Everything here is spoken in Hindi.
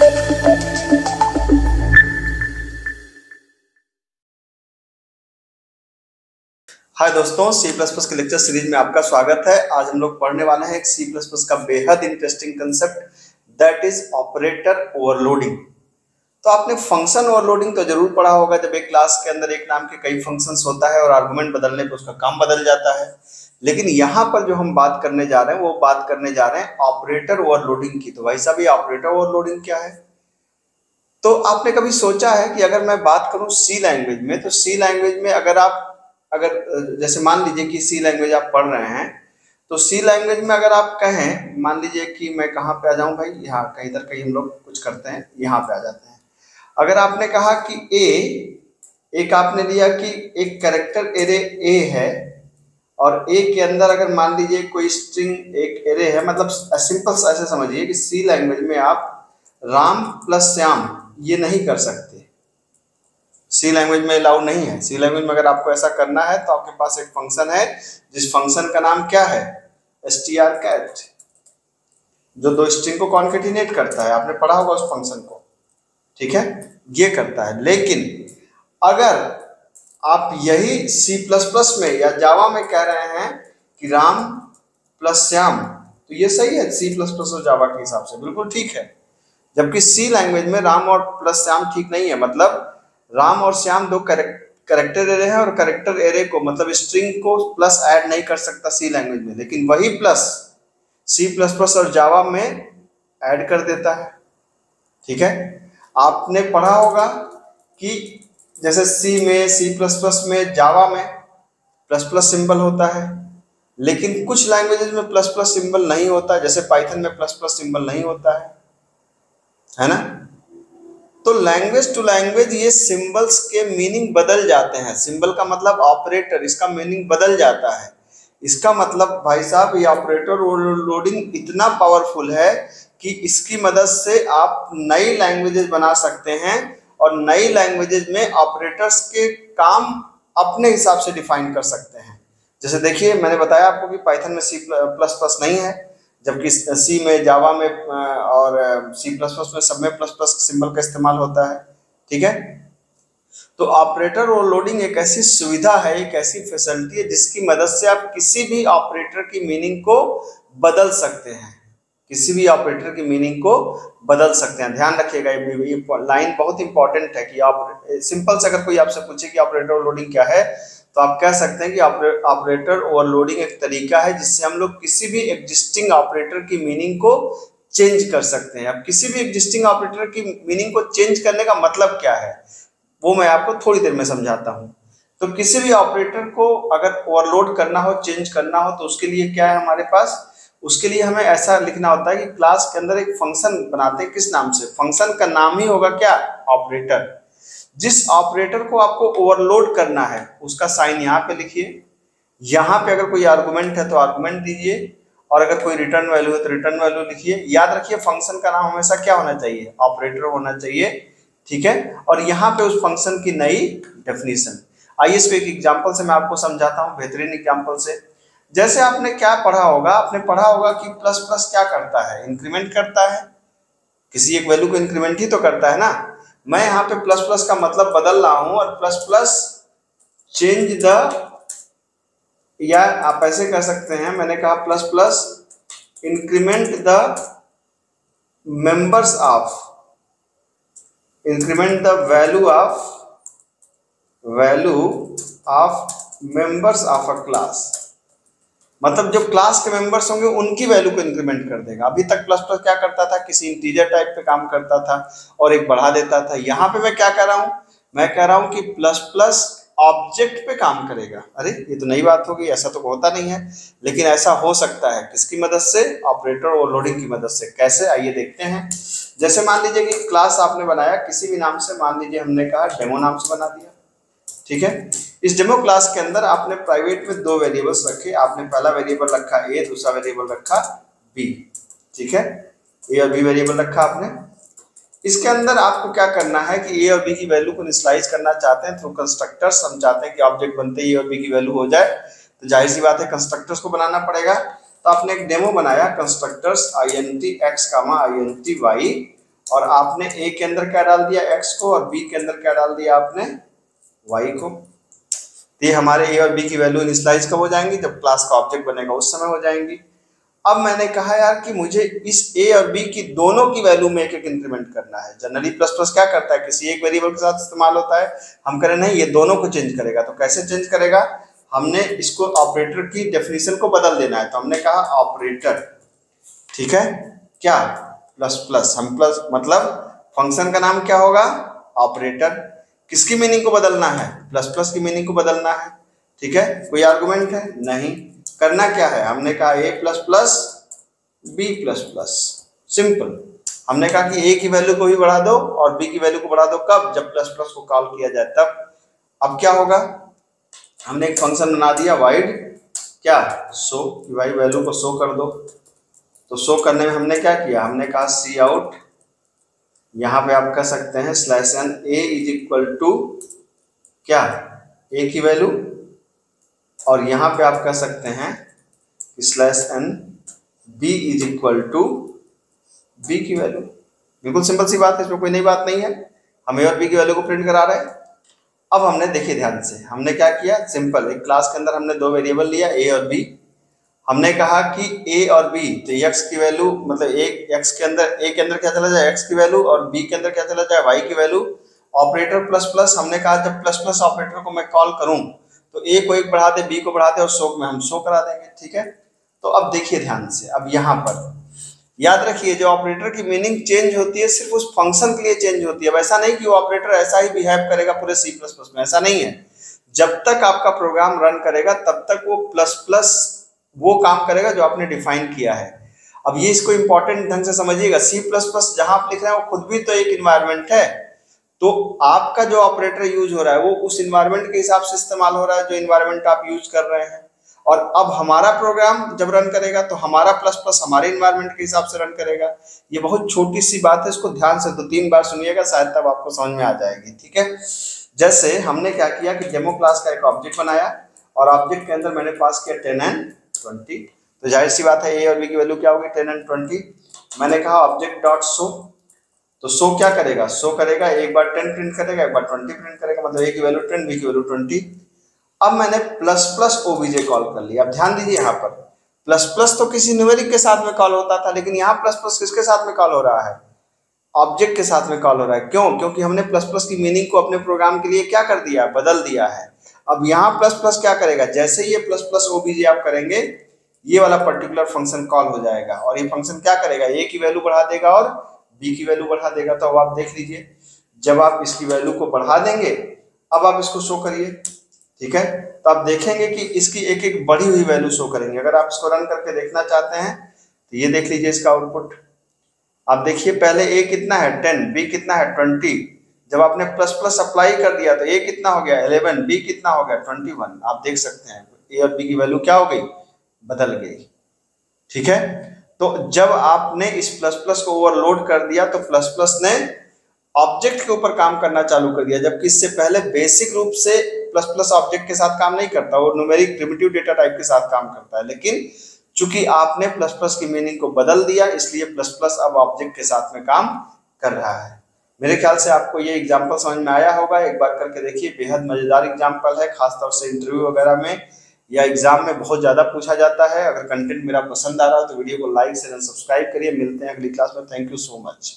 हाय दोस्तों, सी प्लस प्लस के लेक्चर सीरीज में आपका स्वागत है। आज हम लोग पढ़ने वाले हैं एक सी प्लस प्लस का बेहद interesting concept, that is operator overloading. तो आपने फंक्शन ओवरलोडिंग तो जरूर पढ़ा होगा, जब एक क्लास के अंदर एक नाम के कई फंक्शंस होता है और आर्गुमेंट बदलने पर उसका काम बदल जाता है। लेकिन यहाँ पर जो हम बात करने जा रहे हैं वो बात करने जा रहे हैं ऑपरेटर ओवरलोडिंग की। तो भाई साहब, ये ऑपरेटर ओवरलोडिंग क्या है? तो आपने कभी सोचा है कि अगर मैं बात करूं सी लैंग्वेज में, तो सी लैंग्वेज में अगर जैसे मान लीजिए कि सी लैंग्वेज आप पढ़ रहे हैं, तो सी लैंग्वेज में अगर आप कहें, मान लीजिए कि मैं कहाँ पे आ जाऊं भाई, यहाँ कहीं इधर कहीं हम लोग कुछ करते हैं, यहाँ पे आ जाते हैं। अगर आपने कहा कि एक आपने लिया कि एक कैरेक्टर एरे ए है और ए के अंदर अगर मान लीजिए कोई स्ट्रिंग एक एरे है, मतलब सिंपल ऐसे समझिए कि सी लैंग्वेज में आप राम प्लस श्याम ये नहीं कर सकते, सी लैंग्वेज में अलाउ नहीं है। सी लैंग्वेज में अगर आपको ऐसा करना है तो आपके पास एक फंक्शन है जिस फंक्शन का नाम क्या है, strcat, जो दो स्ट्रिंग को कॉन्केटिनेट करता है। आपने पढ़ा होगा उस फंक्शन को, ठीक है, ये करता है। लेकिन अगर आप यही सी प्लस प्लस में या जावा में कह रहे हैं कि राम प्लस श्याम, तो ये सही है सी प्लस प्लस और जावा के हिसाब से, बिल्कुल ठीक है। जबकि सी लैंग्वेज में राम और प्लस श्याम ठीक नहीं है, मतलब राम और श्याम दो कैरेक्टर एरे हैं और कैरेक्टर एरे को मतलब स्ट्रिंग को प्लस ऐड नहीं कर सकता सी लैंग्वेज में, लेकिन वही प्लस सी प्लस प्लस और जावा में ऐड कर देता है, ठीक है। आपने पढ़ा होगा कि जैसे सी में, सी प्लस प्लस में, जावा में प्लस प्लस सिंबल होता है, लेकिन कुछ लैंग्वेजेस में प्लस प्लस सिंबल नहीं होता, जैसे पाइथन में प्लस प्लस सिंबल नहीं होता है ना। तो लैंग्वेज टू लैंग्वेज ये सिंबल्स के मीनिंग बदल जाते हैं। सिंबल का मतलब ऑपरेटर, इसका मीनिंग बदल जाता है। इसका मतलब भाई साहब, ये ऑपरेटर ओवरलोडिंग इतना पावरफुल है कि इसकी मदद से आप नई लैंग्वेजेस बना सकते हैं और नई लैंग्वेजेस में ऑपरेटर्स के काम अपने हिसाब से डिफाइन कर सकते हैं। जैसे देखिए, मैंने बताया आपको कि पाइथन में सी प्लस प्लस नहीं है, जबकि सी में, जावा में और सी प्लस प्लस में सब में प्लस प्लस सिंबल का इस्तेमाल होता है, ठीक है। तो ऑपरेटर ओवरलोडिंग एक ऐसी सुविधा है, एक ऐसी फैसिलिटी है जिसकी मदद से आप किसी भी ऑपरेटर की मीनिंग को बदल सकते हैं, किसी भी ऑपरेटर की मीनिंग को बदल सकते हैं। ध्यान रखिएगा, ये लाइन बहुत इंपॉर्टेंट है कि आप सिंपल से अगर कोई आपसे पूछे कि ऑपरेटर ओवरलोडिंग क्या है, तो आप कह सकते हैं कि ऑपरेटर ओवरलोडिंग एक तरीका है जिससे हम लोग किसी भी एग्जिस्टिंग ऑपरेटर की मीनिंग को चेंज कर सकते हैं। अब किसी भी एग्जिस्टिंग ऑपरेटर की मीनिंग को चेंज करने का मतलब क्या है, वो मैं आपको थोड़ी देर में समझाता हूं। तो किसी भी ऑपरेटर को अगर ओवरलोड करना हो, चेंज करना हो, तो उसके लिए क्या है हमारे पास, उसके लिए हमें ऐसा लिखना होता है कि क्लास के अंदर एक फंक्शन बनाते हैं। किस नाम से? फंक्शन का नाम ही होगा क्या, ऑपरेटर। जिस ऑपरेटर को आपको ओवरलोड करना है उसका साइन यहाँ पे लिखिए। यहाँ पे अगर कोई आर्गुमेंट है तो आर्गुमेंट दीजिए, और अगर कोई रिटर्न वैल्यू है तो रिटर्न वैल्यू लिखिए। याद रखिए, फंक्शन का नाम हमेशा क्या होना चाहिए, ऑपरेटर होना चाहिए, ठीक है। और यहाँ पे उस फंक्शन की नई डेफिनेशन। आइए इसको एक एग्जांपल से मैं आपको समझाता हूँ, बेहतरीन एग्जांपल से। जैसे आपने क्या पढ़ा होगा, आपने पढ़ा होगा कि प्लस प्लस क्या करता है, इंक्रीमेंट करता है, किसी एक वैल्यू को इंक्रीमेंट ही तो करता है ना। मैं यहाँ पे प्लस प्लस का मतलब बदल रहा हूं, और प्लस प्लस चेंज द, या आप ऐसे कह सकते हैं, मैंने कहा plus plus increment the members of, increment the value of members of a class. मतलब जो क्लास के मेंबर्स होंगे उनकी वैल्यू को इंक्रीमेंट कर देगा। अभी तक प्लस प्लस क्या करता था, किसी इंटीजर टाइप पे काम करता था और एक बढ़ा देता था। यहाँ पे मैं क्या कह रहा हूँ, मैं कह रहा हूँ कि प्लस प्लस ऑब्जेक्ट पे काम करेगा। अरे ये तो नई बात होगी, ऐसा तो होता नहीं है, लेकिन ऐसा हो सकता है। किसकी मदद से? ऑपरेटर ओवरलोडिंग की मदद से। कैसे, आइए देखते हैं। जैसे मान लीजिए कि क्लास आपने बनाया किसी भी नाम से, मान लीजिए हमने कहा डेमो नाम से बना दिया, ठीक है। इस डेमो क्लास के अंदर आपने प्राइवेट में दो वेरिएबल्स रखे। आपने पहला वेरिएबल रखा ए, दूसरा वेरिएबल रखा बी, ठीक है। ए और बी वेरिएबल रखा आपने। इसके अंदर आपको क्या करना है कि ए और बी की वैल्यू को इनिशियलाइज करना चाहते हैं थ्रू कंस्ट्रक्टर्स। हम चाहते हैं कि ऑब्जेक्ट बनते ही ए और बी की वैल्यू हो जाए, तो जाहिर सी बात है कंस्ट्रक्टर्स को बनाना पड़ेगा। तो आपने एक डेमो बनाया, constructors int x, int y, और आपने ए के अंदर क्या डाल दिया, एक्स को, और बी के अंदर क्या डाल दिया आपने, वाई को। तो ये हमारे ए और बी की वैल्यू इनिशियलाइज कब हो जाएंगी, जब क्लास का ऑब्जेक्ट बनेगा उस समय हो जाएंगी। अब मैंने कहा यार कि मुझे इस ए और बी की दोनों की वैल्यू में एक एक इंक्रीमेंट करना है। जनरली प्लस प्लस क्या करता है, किसी एक वेरिएबल के साथ इस्तेमाल होता है, हम करें नहीं, ये दोनों को चेंज करेगा। तो कैसे चेंज करेगा, हमने इसको ऑपरेटर की डेफिनेशन को बदल देना है। तो हमने कहा ऑपरेटर, ठीक है, क्या, प्लस प्लस, हम प्लस मतलब फंक्शन का नाम क्या होगा, ऑपरेटर। किसकी मीनिंग को बदलना है, प्लस प्लस की मीनिंग को बदलना है, ठीक है। कोई आर्गुमेंट है नहीं, करना क्या है, हमने कहा A plus plus B plus plus, simple. हमने कहा कि ए की वैल्यू को भी बढ़ा दो और बी की वैल्यू को बढ़ा दो, कब, जब प्लस प्लस को कॉल किया जाए तब। अब क्या होगा, हमने एक फंक्शन बना दिया वाइड क्या, शो, वाई वैल्यू को शो कर दो। तो शो करने में हमने क्या किया, हमने कहा सी आउट, यहाँ पे आप कह सकते हैं slash N A is equal to क्या, ए की वैल्यू, और यहाँ पे आप कह सकते हैं slash n b is equal to b की वैल्यू। बिल्कुल सिंपल सी बात है, इसमें कोई नई बात नहीं है, हम ए और बी की वैल्यू को प्रिंट करा रहे हैं। अब हमने देखिए ध्यान से, हमने क्या किया, सिंपल, एक क्लास के अंदर हमने दो वेरिएबल लिया ए और बी। हमने कहा कि ए और बी, तो एक्स की वैल्यू मतलब एक्स के अंदर, ए के अंदर क्या चला जाए, एक्स की वैल्यू, और बी के अंदर क्या चला जाए, वाई की वैल्यू। ऑपरेटर प्लस प्लस, हमने कहा जब प्लस प्लस ऑपरेटर को मैं कॉल करूं तो ए को एक बढ़ा दे, बी को बढ़ा दे, और शो में हम शो करा देंगे, ठीक है। तो अब देखिए ध्यान से, अब यहाँ पर याद रखिए जो ऑपरेटर की मीनिंग चेंज होती है सिर्फ उस फंक्शन के लिए चेंज होती है। वैसा नहीं कि वो ऑपरेटर ऐसा ही बिहेव करेगा पूरे सी प्लस प्लस में, ऐसा नहीं है। जब तक आपका प्रोग्राम रन करेगा तब तक वो प्लस प्लस वो काम करेगा जो आपने डिफाइन किया है। अब ये इसको इंपॉर्टेंट ढंग से समझिएगा, सी प्लस प्लस जहां आप लिख रहे हैं वो खुद भी तो एक इन्वायरमेंट है। तो आपका जो ऑपरेटर यूज हो रहा है वो उस इन्वायरमेंट के हिसाब से इस्तेमाल हो रहा है जो इन्वायरमेंट आप यूज कर रहे हैं। और अब हमारा प्रोग्राम जब रन करेगा तो हमारा प्लस प्लस हमारे इन्वायरमेंट के हिसाब से रन करेगा। ये बहुत छोटी सी बात है, इसको ध्यान से 2-3 बार सुनिएगा, शायद तब आपको समझ में आ जाएगी, ठीक है। जैसे हमने क्या किया कि डेमो क्लास का एक ऑब्जेक्ट बनाया और ऑब्जेक्ट के अंदर मैंने पास किया 10 and 20। तो जाहिर सी बात है ए और बी की वैल्यू क्या होगी, 10 and 20। मैंने कहा ऑब्जेक्ट डॉट शो, तो शो क्या करेगा, शो करेगा, एक बार 10 प्रिंट करेगा, एक बार 20 प्रिंट करेगा, मतलब ए की वैल्यू 10, बी की वैल्यू 20। अब मैंने प्लस प्लस ओबीजे कॉल कर लिया। अब ध्यान दीजिए, यहाँ पर प्लस प्लस तो किसी न्यूमेरिक के साथ में कॉल होता था, लेकिन यहाँ प्लस प्लस किसके साथ में कॉल हो रहा है, ऑब्जेक्ट के साथ में कॉल हो रहा है। क्यों, क्योंकि हमने प्लस प्लस की मीनिंग को अपने प्रोग्राम के लिए क्या कर दिया, बदल दिया है। अब यहाँ प्लस प्लस क्या करेगा, जैसे ये प्लस प्लस ओबीजे आप करेंगे ये वाला पर्टिकुलर फंक्शन कॉल हो जाएगा, और ये फंक्शन क्या करेगा, ए की वैल्यू बढ़ा देगा और बी की वैल्यू बढ़ा देगा। तो अब आप देख लीजिए, जब आप इसकी वैल्यू को बढ़ा देंगे, अब आप इसको शो करिए, ठीक है। तो आप देखेंगे कि इसकी एक एक बढ़ी हुई वैल्यू शो करेंगे। अगर आप इसको रन करके देखना चाहते हैं तो ये देख लीजिए इसका आउटपुट। आप देखिए पहले ए कितना है 10, बी कितना है 20। जब आपने प्लस प्लस अप्लाई कर दिया तो ए कितना हो गया 11, बी कितना हो गया 21। आप देख सकते हैं ए और बी की वैल्यू क्या हो गई, बदल गई, ठीक है। तो जब आपने इस प्लस प्लस को ओवरलोड कर दिया तो प्लस प्लस ने ऑब्जेक्ट के ऊपर काम करना चालू कर दिया, जबकि इससे पहले बेसिक रूप से प्लस प्लस ऑब्जेक्ट के साथ काम नहीं करता, वो न्यूमेरिक प्रिमिटिव डेटा टाइप के साथ काम करता है। लेकिन चूंकि आपने प्लस प्लस की मीनिंग को बदल दिया, इसलिए प्लस प्लस अब ऑब्जेक्ट के साथ में काम कर रहा है। मेरे ख्याल से आपको ये एग्जाम्पल समझ में आया होगा, एक बार करके देखिए, बेहद मजेदार एग्जाम्पल है, खासतौर से इंटरव्यू वगैरह में या एग्जाम में बहुत ज्यादा पूछा जाता है। अगर कंटेंट मेरा पसंद आ रहा हो तो वीडियो को लाइक शेयर एंड सब्सक्राइब करिए। मिलते हैं अगली क्लास में। Thank you so much.